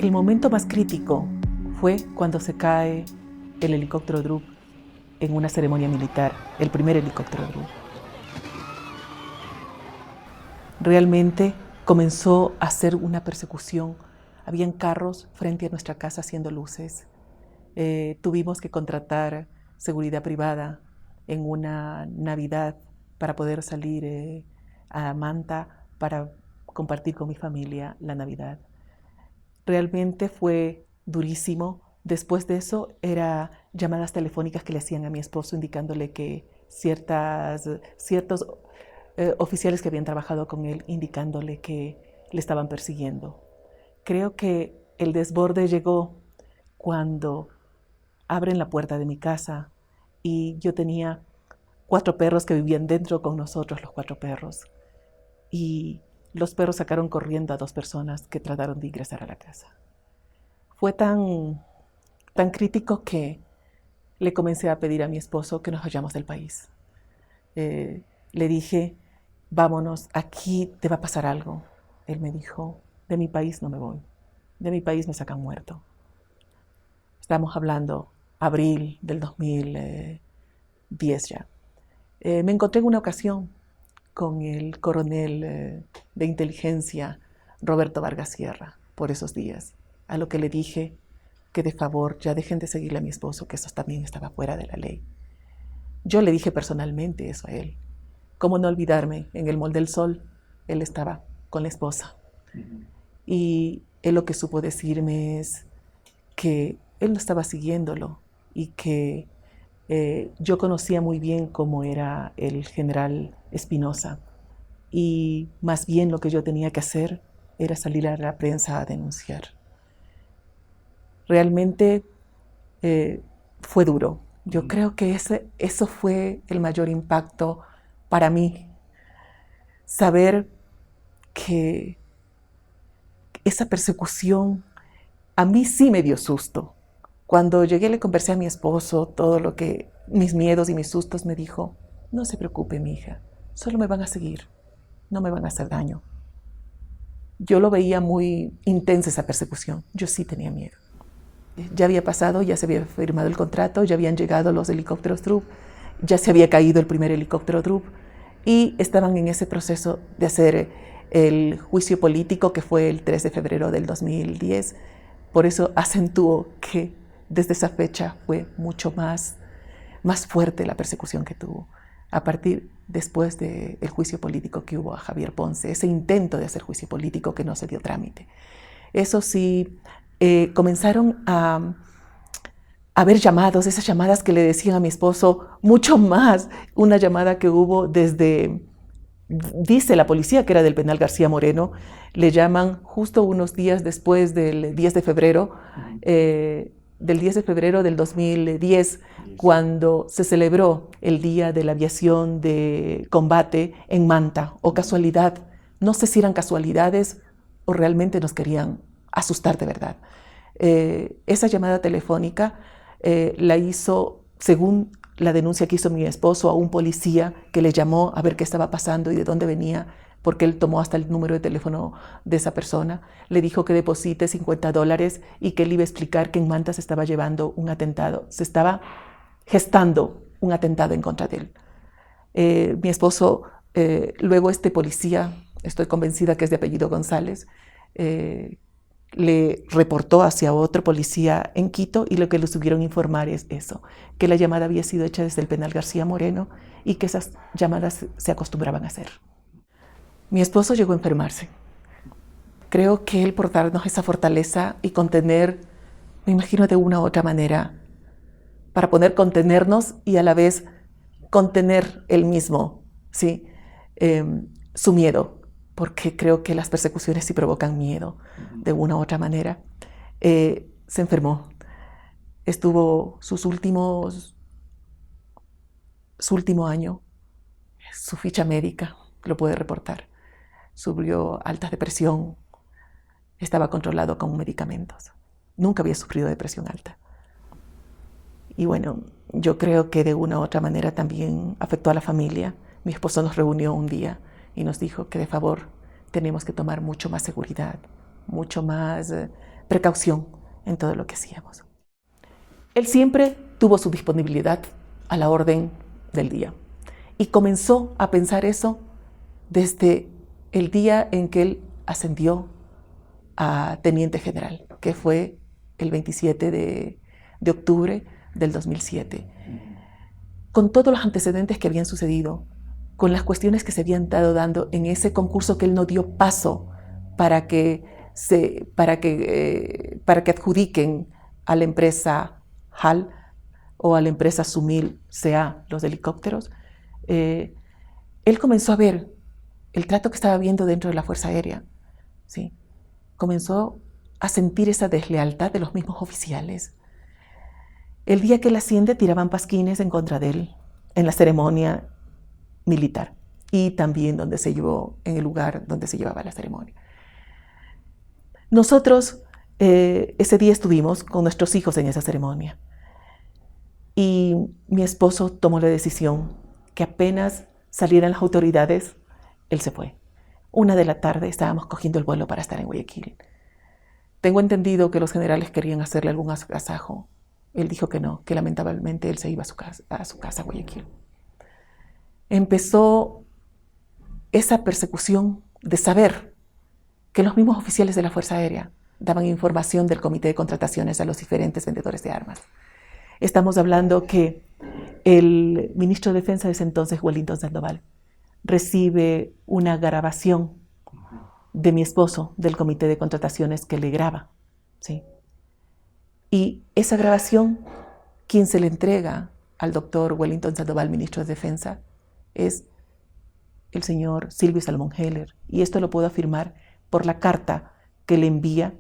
El momento más crítico fue cuando se cae el helicóptero Drup en una ceremonia militar, el primer helicóptero Drup. Realmente comenzó a ser una persecución. Habían carros frente a nuestra casa haciendo luces. Tuvimos que contratar seguridad privada en una Navidad para poder salir a Manta para compartir con mi familia la Navidad. Realmente fue durísimo. Después de eso, eran llamadas telefónicas que le hacían a mi esposo indicándole que ciertos oficiales que habían trabajado con él, indicándole que le estaban persiguiendo. Creo que el desborde llegó cuando abren la puerta de mi casa y yo tenía 4 perros que vivían dentro con nosotros, los 4 perros. Y los perros sacaron corriendo a 2 personas que trataron de ingresar a la casa. Fue tan crítico que le comencé a pedir a mi esposo que nos vayamos del país. Le dije, vámonos, aquí te va a pasar algo. Él me dijo, de mi país no me voy, de mi país me sacan muerto. Estamos hablando abril del 2010 ya. Me encontré en una ocasión con el coronel de inteligencia Roberto Vargas Sierra por esos días, a lo que le dije que de favor ya dejen de seguirle a mi esposo, que eso también estaba fuera de la ley. Yo le dije personalmente eso a él. ¿Cómo no olvidarme? En el Mall del Sol, él estaba con la esposa. Y él lo que supo decirme es que él no estaba siguiéndolo y que yo conocía muy bien cómo era el general Espinosa. Y más bien lo que yo tenía que hacer era salir a la prensa a denunciar. Realmente fue duro. Yo creo que eso fue el mayor impacto para mí. Saber que esa persecución a mí sí me dio susto. Cuando llegué le conversé a mi esposo todo lo que, mis miedos y mis sustos, me dijo, no se preocupe, mi hija, solo me van a seguir, no me van a hacer daño. Yo lo veía muy intensa esa persecución, yo sí tenía miedo. Ya había pasado, ya se había firmado el contrato, ya habían llegado los helicópteros Drup, ya se había caído el primer helicóptero Drup y estaban en ese proceso de hacer el juicio político que fue el 3 de febrero del 2010. Por eso acentuó que desde esa fecha fue mucho más fuerte la persecución que tuvo. A partir después del juicio político que hubo a Javier Ponce, ese intento de hacer juicio político que no se dio trámite. Eso sí, comenzaron a haber llamados, esas llamadas que le decían a mi esposo, mucho más, una llamada que hubo desde, dice la policía que era del penal García Moreno, le llaman justo unos días después del 10 de febrero, del 10 de febrero del 2010, cuando se celebró el Día de la Aviación de Combate en Manta, o casualidad, no sé si eran casualidades o realmente nos querían asustar de verdad. Esa llamada telefónica la hizo, según la denuncia que hizo mi esposo, a un policía que le llamó a ver qué estaba pasando y de dónde venía, porque él tomó hasta el número de teléfono de esa persona, le dijo que deposite $50 y que él iba a explicar que en Manta se estaba llevando un atentado, se estaba gestando un atentado en contra de él. Mi esposo, luego este policía, estoy convencida que es de apellido González, le reportó hacia otro policía en Quito y lo que le subieron a informar es eso, que la llamada había sido hecha desde el penal García Moreno y que esas llamadas se acostumbraban a hacer. Mi esposo llegó a enfermarse. Creo que él, por darnos esa fortaleza y contener, me imagino de una u otra manera, para poder contenernos y a la vez contener él mismo, ¿sí? Su miedo, porque creo que las persecuciones sí provocan miedo de una u otra manera. Se enfermó. Estuvo su último año, su ficha médica lo puede reportar. Sufrió alta depresión, estaba controlado con medicamentos. Nunca había sufrido depresión alta. Y bueno, yo creo que de una u otra manera también afectó a la familia. Mi esposo nos reunió un día y nos dijo que de favor tenemos que tomar mucho más seguridad, mucho más precaución en todo lo que hacíamos. Él siempre tuvo su disponibilidad a la orden del día y comenzó a pensar eso desde el día en que él ascendió a teniente general, que fue el 27 de octubre del 2007. Con todos los antecedentes que habían sucedido, con las cuestiones que se habían estado dando en ese concurso que él no dio paso para que adjudiquen a la empresa HAL o a la empresa Sumil CA los helicópteros, él comenzó a ver el trato que estaba viendo dentro de la Fuerza Aérea, ¿sí? Comenzó a sentir esa deslealtad de los mismos oficiales. El día que él asciende tiraban pasquines en contra de él en la ceremonia militar y también donde se llevó, en el lugar donde se llevaba la ceremonia. Nosotros ese día estuvimos con nuestros hijos en esa ceremonia y mi esposo tomó la decisión que apenas salieran las autoridades, él se fue. 1:00 p.m. estábamos cogiendo el vuelo para estar en Guayaquil. Tengo entendido que los generales querían hacerle algún agasajo. Él dijo que no, que lamentablemente él se iba a su casa, a Guayaquil. Empezó esa persecución de saber que los mismos oficiales de la Fuerza Aérea daban información del comité de contrataciones a los diferentes vendedores de armas. Estamos hablando que el ministro de Defensa de ese entonces, Wellington Sandoval, recibe una grabación de mi esposo del comité de contrataciones que le graba, ¿sí? Y esa grabación, quien se le entrega al doctor Wellington Sandoval, ministro de Defensa, es el señor Silvio Salmón Heller. Y esto lo puedo afirmar por la carta que le envía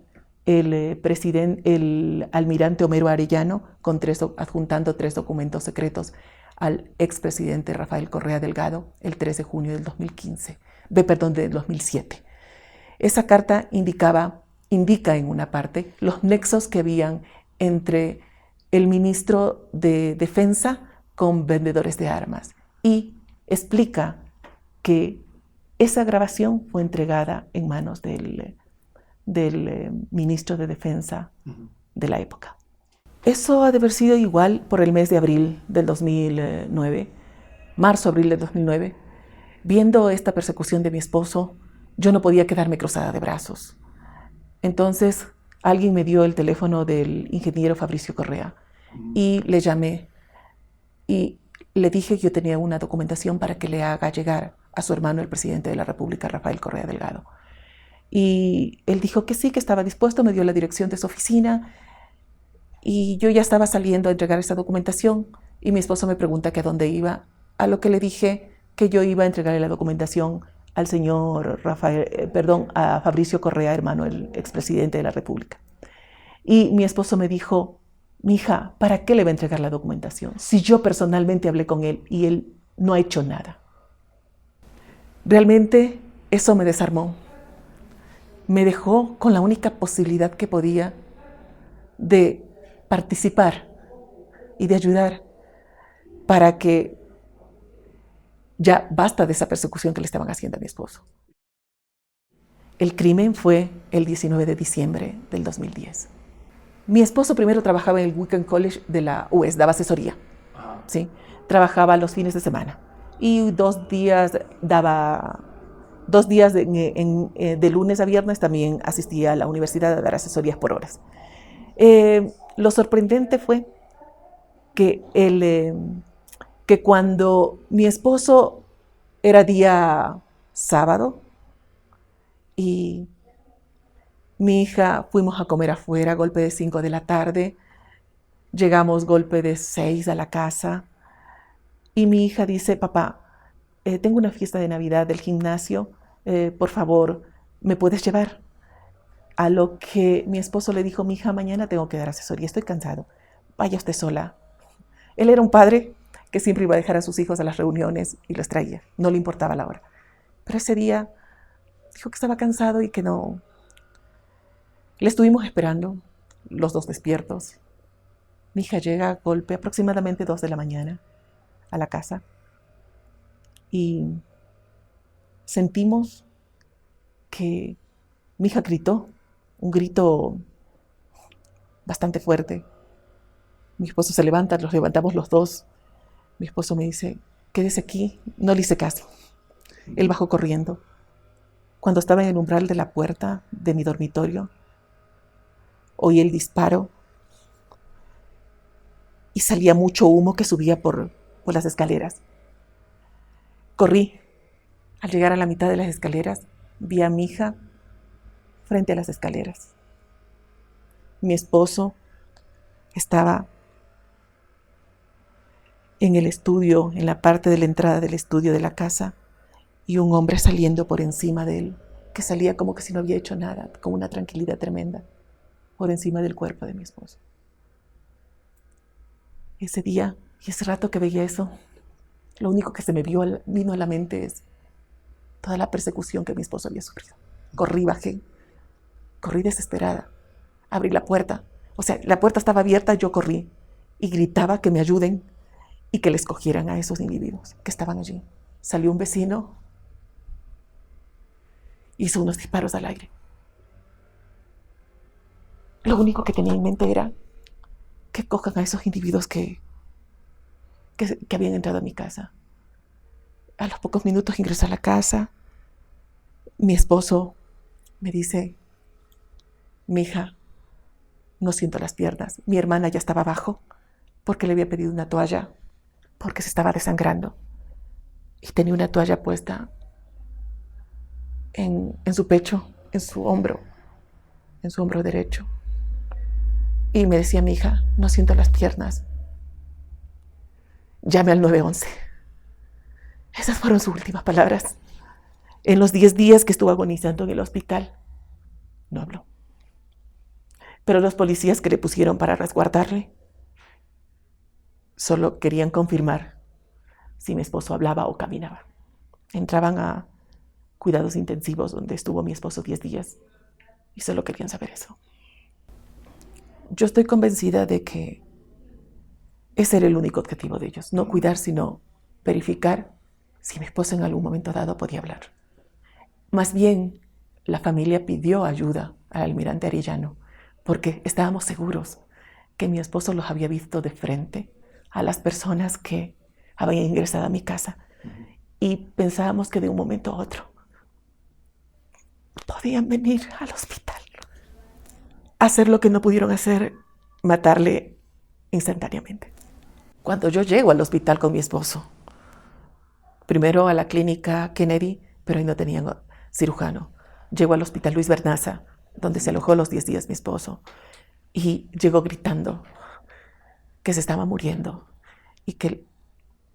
el almirante Homero Arellano adjuntando 3 documentos secretos al expresidente Rafael Correa Delgado el 3 de junio del 2007. Esa carta indica en una parte los nexos que habían entre el ministro de Defensa con vendedores de armas y explica que esa grabación fue entregada en manos del ministro de Defensa de la época. Eso ha de haber sido igual por el mes de abril del 2009, marzo-abril del 2009. Viendo esta persecución de mi esposo, yo no podía quedarme cruzada de brazos. Entonces, alguien me dio el teléfono del ingeniero Fabricio Correa y le llamé y le dije que yo tenía una documentación para que le haga llegar a su hermano, el presidente de la República, Rafael Correa Delgado. Y él dijo que sí, que estaba dispuesto, me dio la dirección de su oficina y yo ya estaba saliendo a entregar esa documentación y mi esposo me pregunta que a dónde iba, a lo que le dije que yo iba a entregarle la documentación al señor a Fabricio Correa, hermano, el expresidente de la República. Y mi esposo me dijo, mija, ¿para qué le va a entregar la documentación? Si yo personalmente hablé con él y él no ha hecho nada. Realmente eso me desarmó. Me dejó con la única posibilidad que podía de participar y de ayudar para que ya basta de esa persecución que le estaban haciendo a mi esposo. El crimen fue el 19 de diciembre del 2010. Mi esposo primero trabajaba en el Wickham College de la UES, daba asesoría, ¿sí? Trabajaba los fines de semana y 2 días de lunes a viernes también asistía a la universidad a dar asesorías por horas. Lo sorprendente fue que cuando mi esposo era día sábado y mi hija fuimos a comer afuera, golpe de 5 de la tarde, llegamos golpe de 6 a la casa y mi hija dice, papá, tengo una fiesta de Navidad del gimnasio, por favor, ¿me puedes llevar? A lo que mi esposo le dijo, mi hija, mañana tengo que dar asesoría, estoy cansado, vaya usted sola. Él era un padre que siempre iba a dejar a sus hijos a las reuniones y los traía, no le importaba la hora. Pero ese día dijo que estaba cansado y que no. Le estuvimos esperando, los dos despiertos. Mi hija llega a golpe aproximadamente 2 de la mañana a la casa y sentimos que mi hija gritó, un grito bastante fuerte. Mi esposo se levanta, nos levantamos los dos. Mi esposo me dice, quédese aquí. No le hice caso. Él bajó corriendo. Cuando estaba en el umbral de la puerta de mi dormitorio, oí el disparo y salía mucho humo que subía por las escaleras. Corrí. Al llegar a la mitad de las escaleras, vi a mi hija frente a las escaleras. Mi esposo estaba en el estudio, en la parte de la entrada del estudio de la casa, y un hombre saliendo por encima de él, que salía como que si no había hecho nada, con una tranquilidad tremenda, por encima del cuerpo de mi esposo. Ese día y ese rato que veía eso, lo único que se me vino a la mente es toda la persecución que mi esposo había sufrido. Corrí, bajé, corrí desesperada, abrí la puerta. O sea, la puerta estaba abierta, yo corrí y gritaba que me ayuden y que les cogieran a esos individuos que estaban allí. Salió un vecino, hizo unos disparos al aire. Lo único que tenía en mente era que cojan a esos individuos que habían entrado a mi casa. A los pocos minutos ingresé a la casa. Mi esposo me dice, mija, no siento las piernas. Mi hermana ya estaba abajo porque le había pedido una toalla porque se estaba desangrando y tenía una toalla puesta en su pecho, en su hombro derecho. Y me decía mi hija, no siento las piernas. Llame al 911. Esas fueron sus últimas palabras. En los 10 días que estuvo agonizando en el hospital, no habló. Pero los policías que le pusieron para resguardarle solo querían confirmar si mi esposo hablaba o caminaba. Entraban a cuidados intensivos donde estuvo mi esposo 10 días y solo querían saber eso. Yo estoy convencida de que ese era el único objetivo de ellos, no cuidar, sino verificar si mi esposo en algún momento dado podía hablar. Más bien, la familia pidió ayuda al almirante Arellano porque estábamos seguros que mi esposo los había visto de frente a las personas que habían ingresado a mi casa y pensábamos que de un momento a otro podían venir al hospital, hacer lo que no pudieron hacer, matarle instantáneamente. Cuando yo llego al hospital con mi esposo, primero a la clínica Kennedy, pero ahí no tenían cirujano. Llego al hospital Luis Bernaza, donde se alojó los 10 días mi esposo, y llegó gritando que se estaba muriendo y que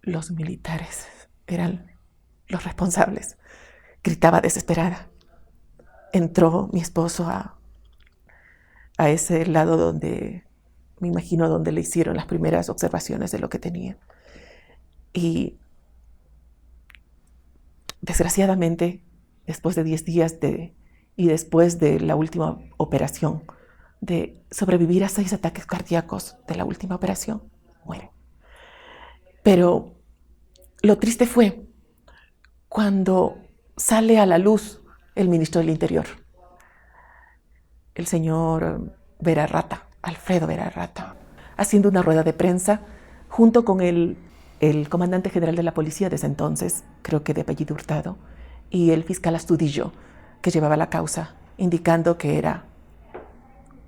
los militares eran los responsables. Gritaba desesperada. Entró mi esposo a ese lado donde, me imagino, donde le hicieron las primeras observaciones de lo que tenía. Y desgraciadamente, después de 10 días y después de la última operación, de sobrevivir a 6 ataques cardíacos de la última operación, muere. Pero lo triste fue cuando sale a la luz el ministro del Interior, el señor Vera Rata, Alfredo Vera Rata, haciendo una rueda de prensa junto con el comandante general de la policía de ese entonces, creo que de apellido Hurtado, y el fiscal Astudillo, que llevaba la causa, indicando que era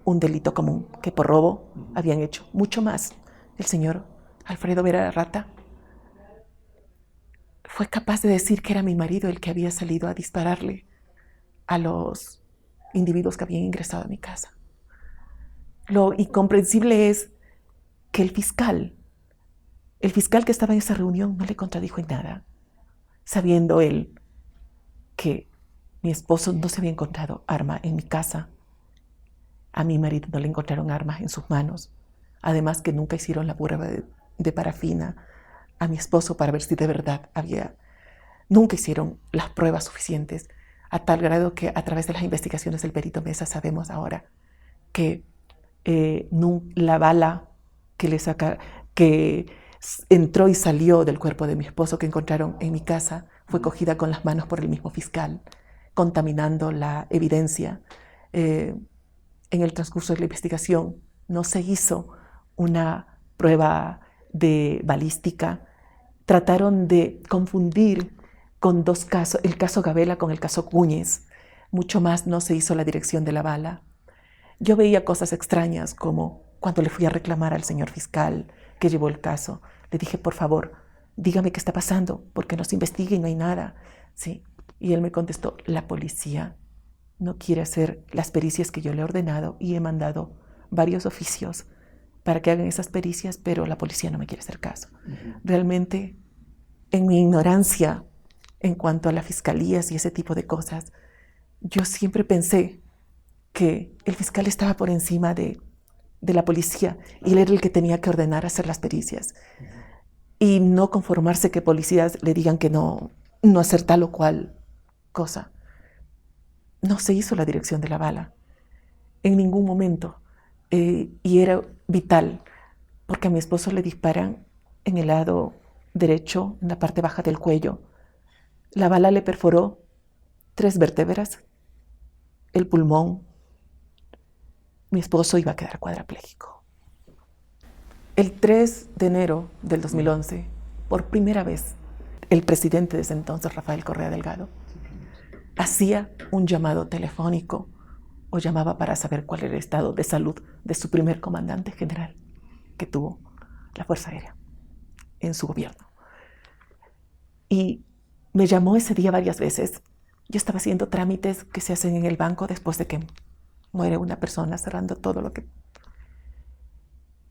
un delito común, que por robo habían hecho mucho más. El señor Alfredo Vera Rata fue capaz de decir que era mi marido el que había salido a dispararle a los individuos que habían ingresado a mi casa. Lo incomprensible es que el fiscal que estaba en esa reunión no le contradijo en nada, sabiendo él que mi esposo no se había encontrado arma en mi casa. A mi marido no le encontraron armas en sus manos. Además que nunca hicieron la prueba de parafina a mi esposo para ver si de verdad había. Nunca hicieron las pruebas suficientes, a tal grado que a través de las investigaciones del perito Mesa sabemos ahora que la bala que entró y salió del cuerpo de mi esposo que encontraron en mi casa fue cogida con las manos por el mismo fiscal, contaminando la evidencia. En el transcurso de la investigación no se hizo una prueba de balística. Trataron de confundir con dos casos, el caso Gabela con el caso Cúñez. Mucho más no se hizo la dirección de la bala. Yo veía cosas extrañas, como cuando le fui a reclamar al señor fiscal que llevó el caso. Le dije, por favor, dígame qué está pasando, porque no se investigue y no hay nada. Sí. Y él me contestó, la policía no quiere hacer las pericias que yo le he ordenado y he mandado varios oficios para que hagan esas pericias, pero la policía no me quiere hacer caso. Realmente, en mi ignorancia en cuanto a las fiscalías y ese tipo de cosas, yo siempre pensé que el fiscal estaba por encima de la policía y él era el que tenía que ordenar hacer las pericias. Y no conformarse que policías le digan que no hacer tal o cual cosa. No se hizo la dirección de la bala en ningún momento. Y era vital, porque a mi esposo le disparan en el lado derecho, en la parte baja del cuello. La bala le perforó 3 vértebras, el pulmón. Mi esposo iba a quedar cuadraplégico. El 3 de enero del 2011, por primera vez, el presidente de ese entonces, Rafael Correa Delgado, hacía un llamado telefónico o llamaba para saber cuál era el estado de salud de su primer comandante general que tuvo la Fuerza Aérea en su gobierno. Y me llamó ese día varias veces. Yo estaba haciendo trámites que se hacen en el banco después de que muere una persona, cerrando todo lo que...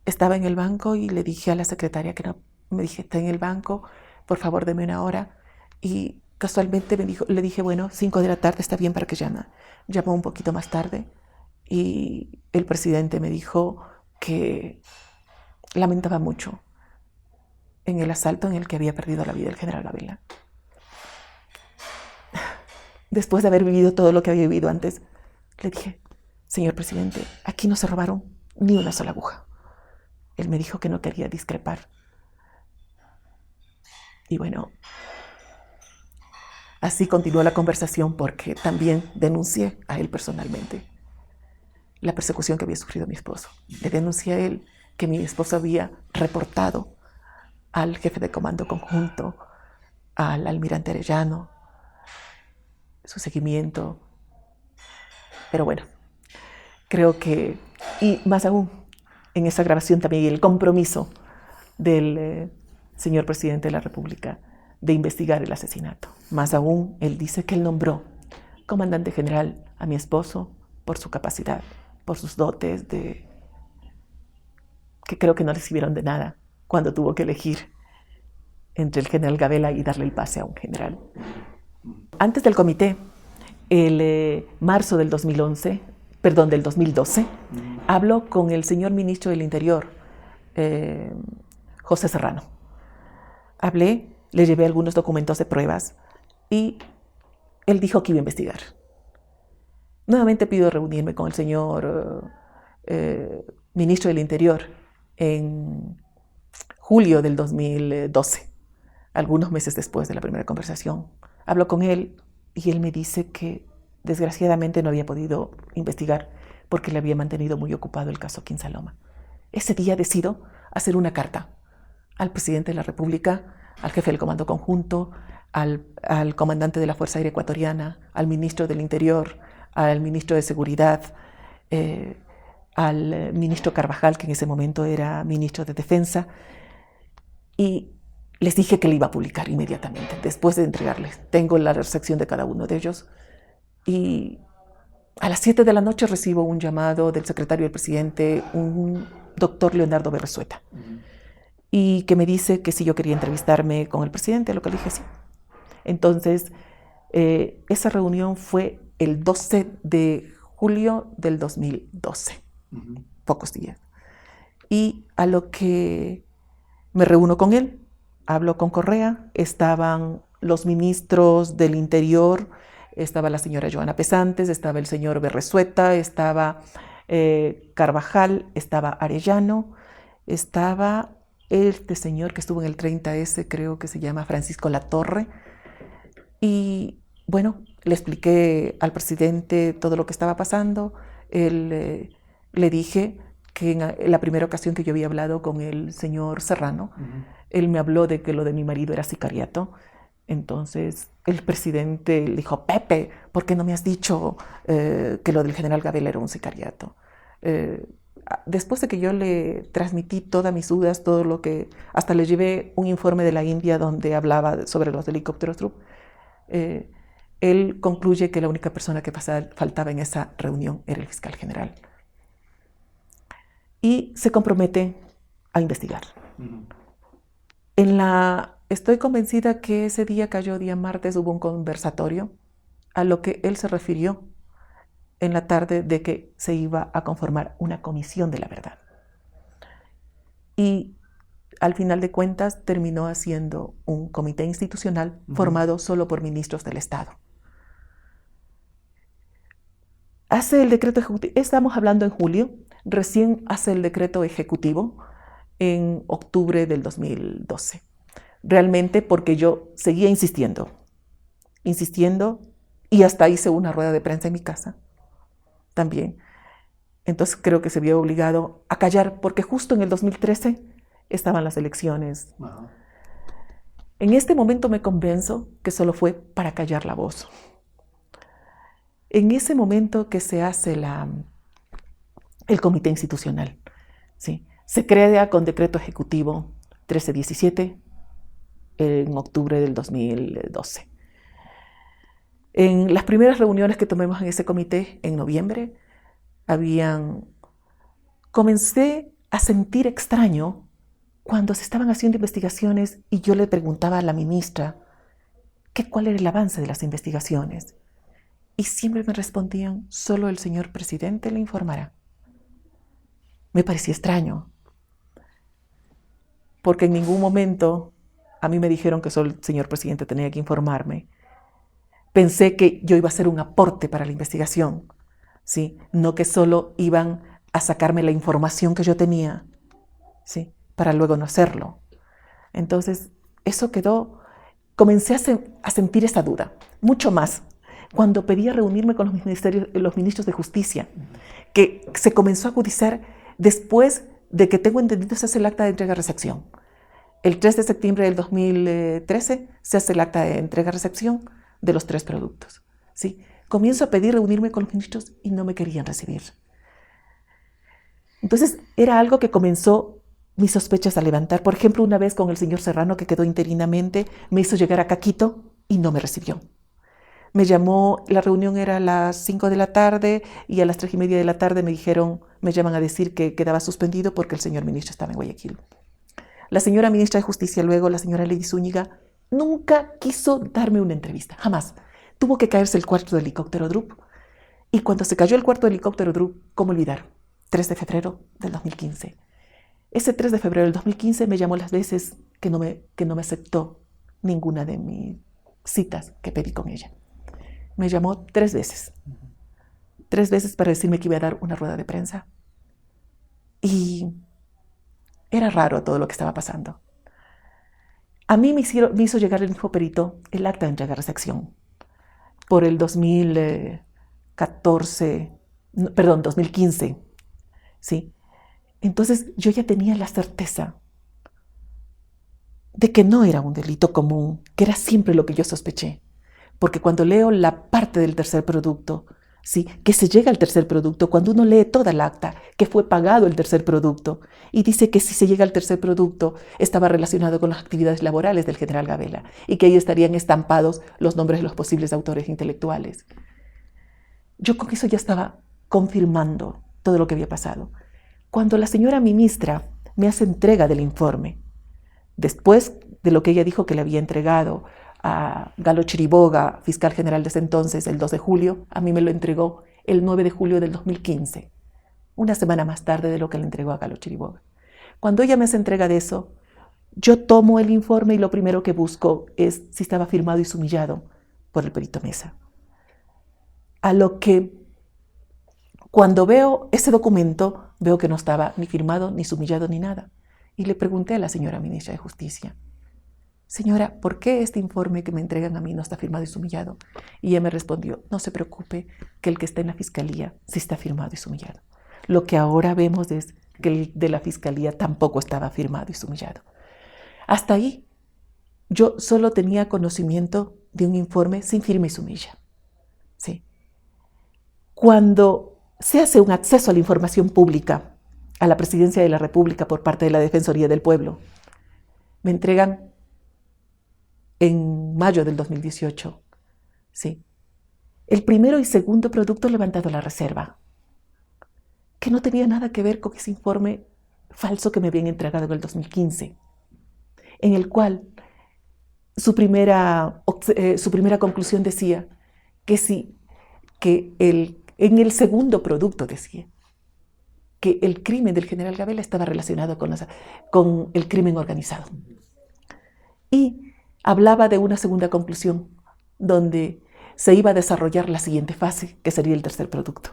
Estaba en el banco y le dije a la secretaria que no, me dije, está en el banco, por favor deme una hora. Y casualmente le dije, bueno, 5 de la tarde está bien para que llame. Llamó un poquito más tarde y el presidente me dijo que lamentaba mucho en el asalto en el que había perdido la vida el general Ávila. Después de haber vivido todo lo que había vivido antes, le dije, señor presidente, aquí no se robaron ni una sola aguja. Él me dijo que no quería discrepar. Y bueno, así continuó la conversación porque también denuncié a él personalmente la persecución que había sufrido mi esposo. Le denuncié a él que mi esposo había reportado al jefe de comando conjunto, al almirante Arellano, su seguimiento. Pero bueno, creo que, y más aún, en esa grabación también el compromiso del señor presidente de la República de investigar el asesinato. Más aún, él dice que él nombró comandante general a mi esposo por su capacidad, por sus dotes, que creo que no le sirvieron de nada cuando tuvo que elegir entre el general Gabela y darle el pase a un general. Antes del comité, el marzo del 2012, habló con el señor ministro del Interior, José Serrano. Hablé, le llevé algunos documentos de pruebas y él dijo que iba a investigar. Nuevamente pido reunirme con el señor ministro del Interior en julio del 2012, algunos meses después de la primera conversación. Hablo con él y él me dice que desgraciadamente no había podido investigar porque le había mantenido muy ocupado el caso Quinsaloma. Ese día decido hacer una carta al presidente de la República, al jefe del Comando Conjunto, al comandante de la Fuerza Aérea Ecuatoriana, al ministro del Interior, al ministro de Seguridad, al ministro Carvajal, que en ese momento era ministro de Defensa, y les dije que le iba a publicar inmediatamente, después de entregarles. Tengo la recepción de cada uno de ellos. Y a las 7 de la noche recibo un llamado del secretario del presidente, un doctor Leonardo Berresueta, y que me dice que si yo quería entrevistarme con el presidente, a lo que le dije sí. Entonces, esa reunión fue el 12 de julio del 2012, pocos días. Y a lo que me reúno con él, hablo con Correa, estaban los ministros del Interior, estaba la señora Joana Pesantes, estaba el señor Berresueta, estaba Carvajal, estaba Arellano, estaba este señor que estuvo en el 30S, creo que se llama Francisco Latorre. Y bueno, le expliqué al presidente todo lo que estaba pasando. Le dije que en la primera ocasión que yo había hablado con el señor Serrano, él me habló de que lo de mi marido era sicariato. Entonces el presidente le dijo, Pepe, ¿por qué no me has dicho que lo del general Gabela era un sicariato? Después de que yo le transmití todas mis dudas, todo lo que, hasta le llevé un informe de la India donde hablaba sobre los helicópteros Drup, él concluye que la única persona que faltaba en esa reunión era el fiscal general. Y se compromete a investigar. Estoy convencida que ese día cayó día martes, hubo un conversatorio a lo que él se refirió en la tarde de que se iba a conformar una comisión de la verdad. Y al final de cuentas terminó haciendo un comité institucional formado solo por ministros del Estado. Hace el decreto ejecutivo, estamos hablando en julio, recién hace el decreto ejecutivo en octubre del 2012. Realmente porque yo seguía insistiendo, y hasta hice una rueda de prensa en mi casa también. Entonces creo que se vio obligado a callar, porque justo en el 2013 estaban las elecciones. En este momento me convenzo que solo fue para callar la voz. En ese momento que se hace el comité institucional, ¿sí? Se crea con decreto ejecutivo 1317 en octubre del 2012. En las primeras reuniones que tomamos en ese comité, en noviembre, comencé a sentir extraño cuando se estaban haciendo investigaciones y yo le preguntaba a la ministra cuál era el avance de las investigaciones. Y siempre me respondían, solo el señor presidente le informará. Me parecía extraño, porque en ningún momento a mí me dijeron que solo el señor presidente tenía que informarme. Pensé que yo iba a ser un aporte para la investigación, ¿sí? No que solo iban a sacarme la información que yo tenía, ¿sí? Para luego no hacerlo. Entonces, eso quedó, comencé a sentir esa duda, mucho más cuando pedí reunirme con los ministros de Justicia, que se comenzó a agudizar después de que tengo entendido se hace el acta de entrega-recepción. El 3 de septiembre del 2013 se hace el acta de entrega-recepción de los 3 productos, ¿sí? Comienzo a pedir reunirme con los ministros y no me querían recibir. Entonces era algo que comenzó mis sospechas a levantar. Por ejemplo, una vez con el señor Serrano, que quedó interinamente, me hizo llegar a Quito y no me recibió. Me llamó, la reunión era a las 5 de la tarde y a las 3:30 de la tarde me llaman a decir que quedaba suspendido porque el señor ministro estaba en Guayaquil. La señora ministra de Justicia luego, la señora Lady Zúñiga, nunca quiso darme una entrevista, jamás. Tuvo que caerse el cuarto helicóptero Drup. Y cuando se cayó el cuarto helicóptero Drup, ¿cómo olvidar? 3 de febrero del 2015. Ese 3 de febrero del 2015 me llamó las veces que no me aceptó ninguna de mis citas que pedí con ella. Me llamó 3 veces. 3 veces para decirme que iba a dar una rueda de prensa. Y era raro todo lo que estaba pasando. A mí me hizo llegar el mismo perito el acta de entrega-recepción por el 2015, ¿sí? Entonces yo ya tenía la certeza de que no era un delito común, que era siempre lo que yo sospeché. Porque cuando leo la parte del tercer producto, ¿sí? Que se llega al tercer producto, cuando uno lee toda la acta, que fue pagado el tercer producto, y dice que si se llega al tercer producto estaba relacionado con las actividades laborales del general Gabela y que ahí estarían estampados los nombres de los posibles autores intelectuales. Yo con eso ya estaba confirmando todo lo que había pasado. Cuando la señora ministra me hace entrega del informe, después de lo que ella dijo que le había entregado a Galo Chiriboga, fiscal general de ese entonces, el 2 de julio, a mí me lo entregó el 9 de julio del 2015, una semana más tarde de lo que le entregó a Galo Chiriboga. Cuando ella me hace entrega de eso, yo tomo el informe y lo primero que busco es si estaba firmado y sumillado por el perito Mesa. A lo que, cuando veo ese documento, veo que no estaba ni firmado, ni sumillado, ni nada. Y le pregunté a la señora ministra de Justicia, señora, ¿por qué este informe que me entregan a mí no está firmado y sumillado? Y ella me respondió, no se preocupe, que el que está en la fiscalía sí está firmado y sumillado. Lo que ahora vemos es que el de la Fiscalía tampoco estaba firmado y sumillado. Hasta ahí, yo solo tenía conocimiento de un informe sin firma y sumilla. ¿Sí? Cuando se hace un acceso a la información pública a la Presidencia de la República por parte de la Defensoría del Pueblo, me entregan en mayo del 2018, ¿sí?, el primero y segundo producto levantado a la reserva, que no tenía nada que ver con ese informe falso que me habían entregado en el 2015, en el cual su primera conclusión decía en el segundo producto decía que el crimen del general Gabela estaba relacionado con el crimen organizado. Y hablaba de una segunda conclusión, donde se iba a desarrollar la siguiente fase, que sería el tercer producto.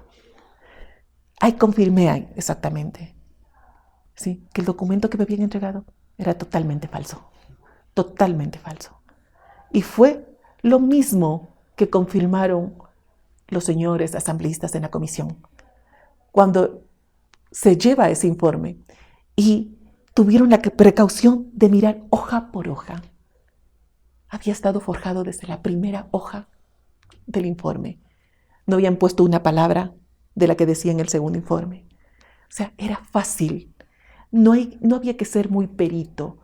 Ahí confirmé exactamente, ¿sí?, que el documento que me habían entregado era totalmente falso. Totalmente falso. Y fue lo mismo que confirmaron los señores asambleístas en la comisión, cuando se lleva ese informe y tuvieron la precaución de mirar hoja por hoja. Había estado forjado desde la primera hoja del informe. No habían puesto una palabra de la que decía en el segundo informe. O sea, era fácil. No había que ser muy perito,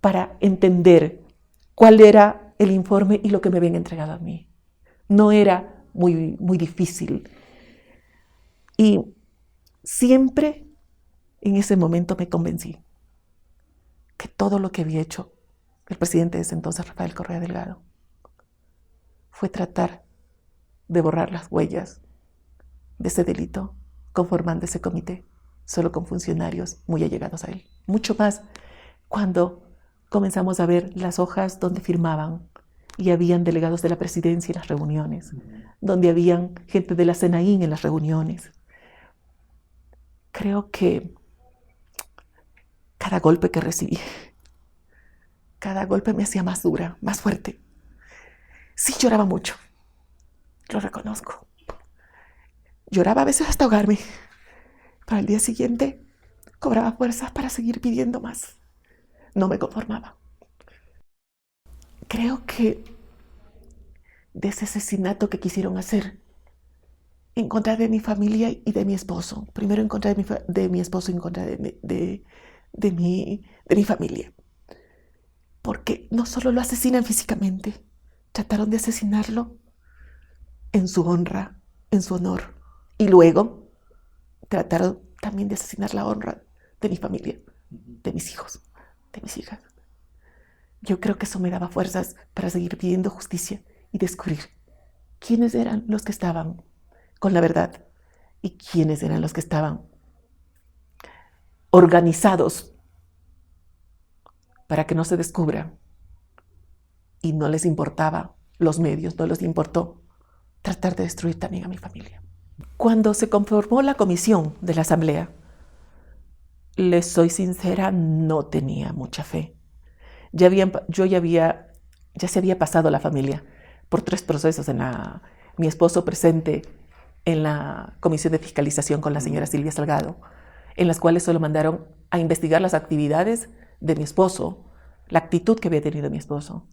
para entender cuál era el informe y lo que me habían entregado a mí. No era muy, muy difícil. Y siempre en ese momento me convencí que todo lo que había hecho el presidente de ese entonces, Rafael Correa Delgado, fue tratar de borrar las huellas de ese delito, conformando ese comité solo con funcionarios muy allegados a él. Mucho más cuando comenzamos a ver las hojas donde firmaban y habían delegados de la presidencia en las reuniones, donde habían gente de la CNAIN en las reuniones. Creo que cada golpe que recibí, cada golpe me hacía más dura, más fuerte. Sí, lloraba mucho, lo reconozco. Lloraba a veces hasta ahogarme, pero al día siguiente cobraba fuerzas para seguir pidiendo más. No me conformaba. Creo que de ese asesinato que quisieron hacer en contra de mi familia y de mi esposo, primero en contra de mi esposo y en contra de mi familia, porque no solo lo asesinan físicamente, trataron de asesinarlo en su honra, en su honor, y luego trataron también de asesinar la honra de mi familia, de mis hijos, de mis hijas. Yo creo que eso me daba fuerzas para seguir pidiendo justicia y descubrir quiénes eran los que estaban con la verdad y quiénes eran los que estaban organizados para que no se descubra, y no les importaba los medios, no les importó tratar de destruir también a mi familia. Cuando se conformó la comisión de la asamblea, les soy sincera, no tenía mucha fe. Ya se había pasado la familia por 3 procesos. Mi esposo presente en la comisión de fiscalización con la señora Silvia Salgado, en las cuales solo mandaron a investigar las actividades de mi esposo, la actitud que había tenido mi esposo,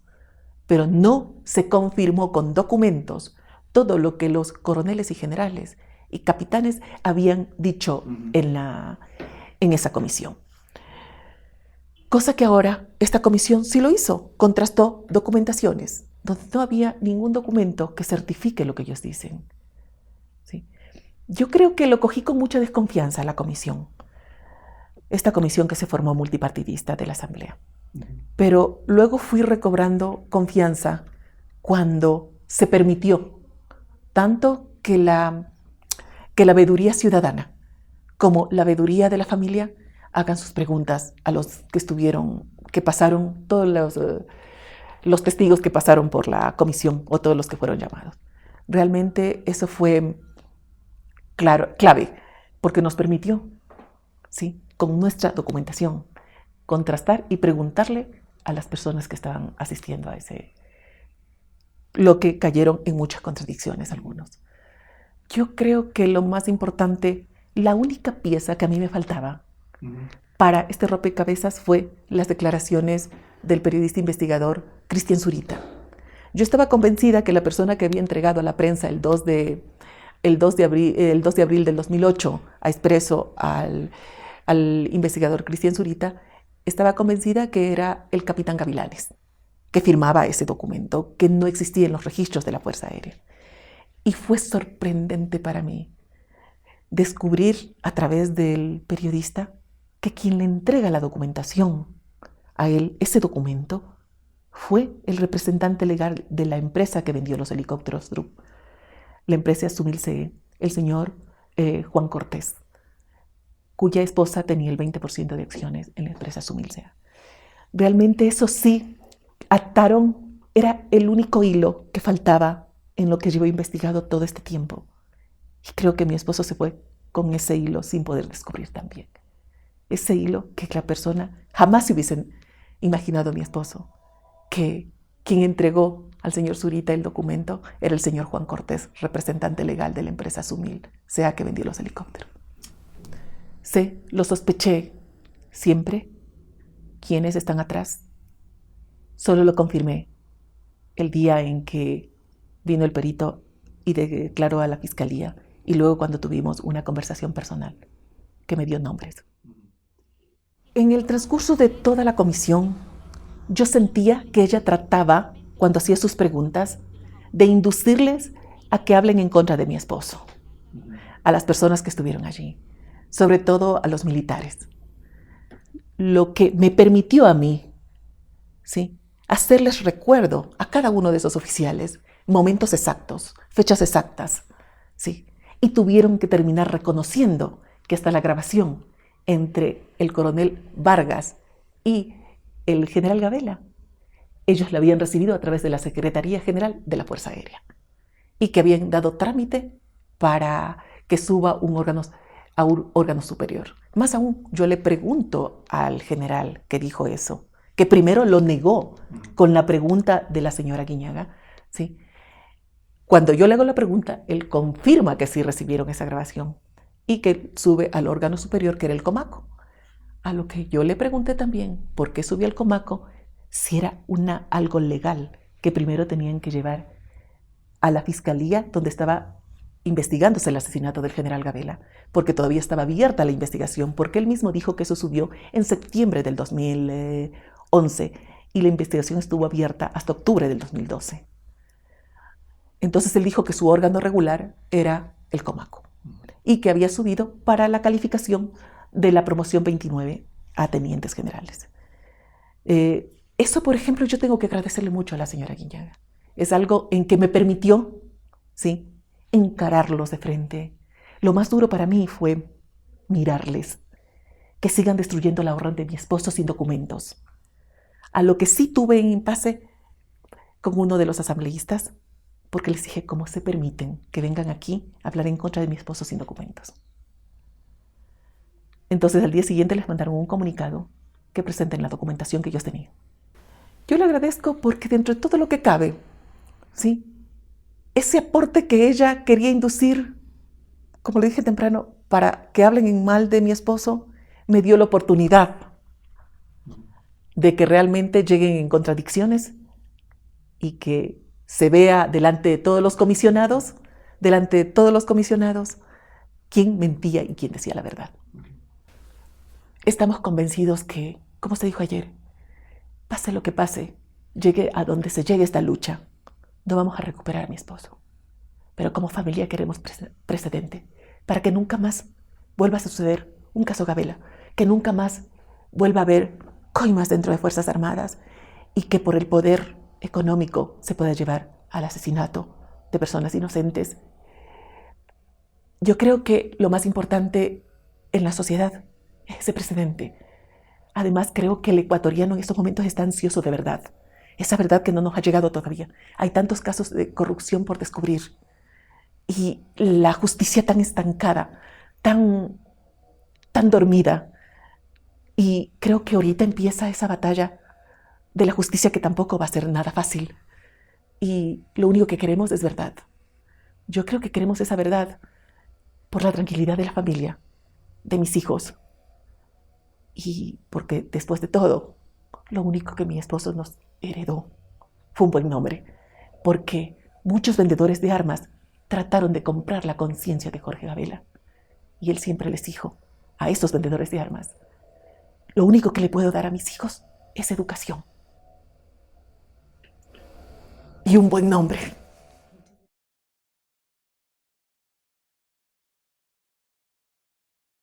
pero no se confirmó con documentos todo lo que los coroneles y generales y capitanes habían dicho en esa comisión. Cosa que ahora esta comisión sí lo hizo, contrastó documentaciones donde no había ningún documento que certifique lo que ellos dicen. ¿Sí? Yo creo que lo cogí con mucha desconfianza la comisión, esta comisión que se formó multipartidista de la Asamblea. Pero luego fui recobrando confianza cuando se permitió tanto que la veeduría ciudadana como la veeduría de la familia hagan sus preguntas a los que pasaron, todos los testigos que pasaron por la comisión o todos los que fueron llamados. Realmente eso fue clave, porque nos permitió, ¿sí?, con nuestra documentación, contrastar y preguntarle a las personas que estaban asistiendo a lo que cayeron en muchas contradicciones algunos. Yo creo que lo más importante, la única pieza que a mí me faltaba para este rompecabezas fue las declaraciones del periodista investigador Cristian Zurita. Yo estaba convencida que la persona que había entregado a la prensa el 2 de abril del 2008 a Expreso al investigador Cristian Zurita, estaba convencida que era el capitán Gavilanes, que firmaba ese documento, que no existía en los registros de la Fuerza Aérea. Y fue sorprendente para mí descubrir a través del periodista que quien le entrega la documentación a él, ese documento, fue el representante legal de la empresa que vendió los helicópteros Drup, la empresa Sumilce, el señor Juan Cortés, cuya esposa tenía el 20% de acciones en la empresa Sumilce. Realmente eso sí, ataron, era el único hilo que faltaba en lo que llevo investigado todo este tiempo. Y creo que mi esposo se fue con ese hilo sin poder descubrir también. Ese hilo que la persona jamás se hubiese imaginado, mi esposo, que quien entregó al señor Zurita el documento era el señor Juan Cortés, representante legal de la empresa Sumil, sea que vendió los helicópteros. Lo sospeché siempre. ¿Quiénes están atrás? Solo lo confirmé el día en que vino el perito y declaró a la fiscalía, y luego cuando tuvimos una conversación personal que me dio nombres. En el transcurso de toda la comisión, yo sentía que ella trataba, cuando hacía sus preguntas, de inducirles a que hablen en contra de mi esposo, a las personas que estuvieron allí, sobre todo a los militares. Lo que me permitió a mí, ¿sí?, hacerles recuerdo a cada uno de esos oficiales momentos exactos, fechas exactas, ¿sí? Y tuvieron que terminar reconociendo que hasta la grabación entre el coronel Vargas y el general Gabela, ellos la habían recibido a través de la Secretaría General de la Fuerza Aérea y que habían dado trámite para que suba a un órgano superior. Más aún, yo le pregunto al general que dijo eso, que primero lo negó con la pregunta de la señora Guiñaga, ¿sí? Cuando yo le hago la pregunta, él confirma que sí recibieron esa grabación y que sube al órgano superior, que era el Comaco. A lo que yo le pregunté también por qué subió al Comaco, si era algo legal que primero tenían que llevar a la fiscalía donde estaba investigándose el asesinato del general Gabela, porque todavía estaba abierta la investigación, porque él mismo dijo que eso subió en septiembre del 2011 y la investigación estuvo abierta hasta octubre del 2012. Entonces él dijo que su órgano regular era el Comaco y que había subido para la calificación de la promoción 29 a tenientes generales. Eso, por ejemplo, yo tengo que agradecerle mucho a la señora Guiñaga. Es algo en que me permitió, ¿sí?, encararlos de frente. Lo más duro para mí fue mirarles, que sigan destruyendo la honra de mi esposo sin documentos. A lo que sí tuve en impasse con uno de los asambleístas, porque les dije, ¿cómo se permiten que vengan aquí a hablar en contra de mi esposo sin documentos? Entonces al día siguiente les mandaron un comunicado que presenten la documentación que ellos tenían. Yo le agradezco porque dentro de todo lo que cabe, ¿sí?, ese aporte que ella quería inducir, como le dije temprano, para que hablen en mal de mi esposo, me dio la oportunidad de que realmente lleguen en contradicciones y que se vea delante de todos los comisionados, quién mentía y quién decía la verdad. Estamos convencidos que, como se dijo ayer, pase lo que pase, llegue a donde se llegue esta lucha, no vamos a recuperar a mi esposo. Pero como familia queremos precedente para que nunca más vuelva a suceder un caso Gabela, que nunca más vuelva a haber coimas dentro de Fuerzas Armadas y que por el poder económico se pueda llevar al asesinato de personas inocentes. Yo creo que lo más importante en la sociedad es ese precedente. Además, creo que el ecuatoriano en estos momentos está ansioso de verdad. Esa verdad que no nos ha llegado todavía. Hay tantos casos de corrupción por descubrir. Y la justicia tan estancada, tan dormida. Y creo que ahorita empieza esa batalla de la justicia que tampoco va a ser nada fácil. Y lo único que queremos es verdad. Yo creo que queremos esa verdad por la tranquilidad de la familia, de mis hijos. Y porque después de todo, lo único que mi esposo nos heredó fue un buen nombre. Porque muchos vendedores de armas trataron de comprar la conciencia de Jorge Gabela. Y él siempre les dijo a estos vendedores de armas: lo único que le puedo dar a mis hijos es educación y un buen nombre.